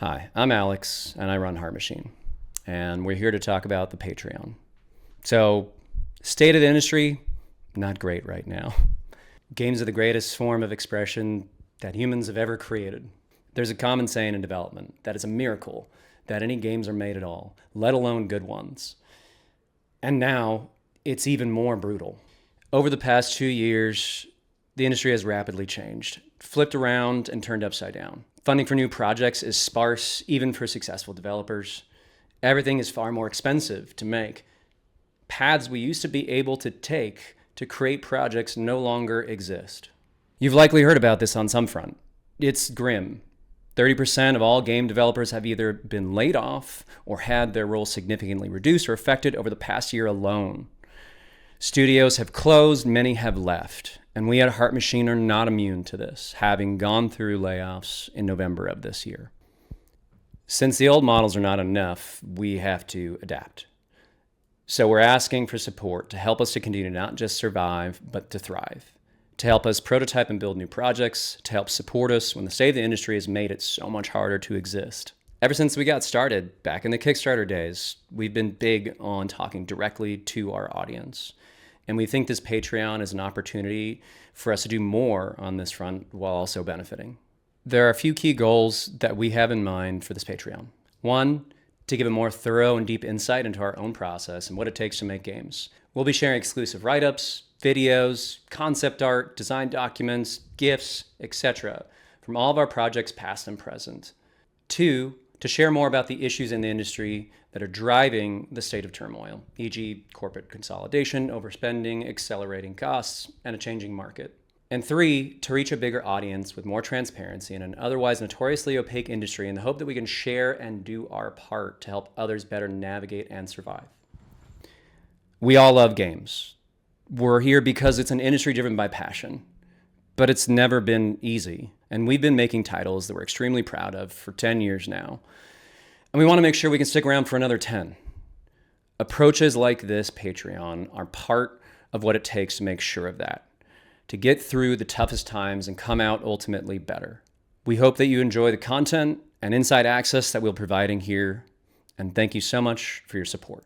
Hi, I'm Alex, and I run Heart Machine, and we're here to talk about the Patreon. So, state of the industry, not great right now. Games are the greatest form of expression that humans have ever created. There's a common saying in development that it's a miracle that any games are made at all, let alone good ones. And now, it's even more brutal. Over the past 2 years, the industry has rapidly changed, flipped around, and turned upside down. Funding for new projects is sparse, even for successful developers. Everything is far more expensive to make. Paths we used to be able to take to create projects no longer exist. You've likely heard about this on some front. It's grim. 30% of all game developers have either been laid off or had their roles significantly reduced or affected over the past year alone. Studios have closed, many have left, and we at Heart Machine are not immune to this, having gone through layoffs in November of this year. Since the old models are not enough, we have to adapt. So we're asking for support to help us to continue to not just survive, but to thrive, to help us prototype and build new projects, to help support us when the state of the industry has made it so much harder to exist. Ever since we got started, back in the Kickstarter days, we've been big on talking directly to our audience. And we think this Patreon is an opportunity for us to do more on this front while also benefiting. There are a few key goals that we have in mind for this Patreon. One, to give a more thorough and deep insight into our own process and what it takes to make games. We'll be sharing exclusive write-ups, videos, concept art, design documents, GIFs, etc. from all of our projects past and present. Two, to share more about the issues in the industry that are driving the state of turmoil, e.g. corporate consolidation, overspending, accelerating costs, and a changing market. And three, to reach a bigger audience with more transparency in an otherwise notoriously opaque industry in the hope that we can share and do our part to help others better navigate and survive. We all love games. We're here because it's an industry driven by passion, but it's never been easy. And we've been making titles that we're extremely proud of for 10 years now. And we want to make sure we can stick around for another 10. Approaches like this Patreon are part of what it takes to make sure of that, to get through the toughest times and come out ultimately better. We hope that you enjoy the content and inside access that we're providing here. And thank you so much for your support.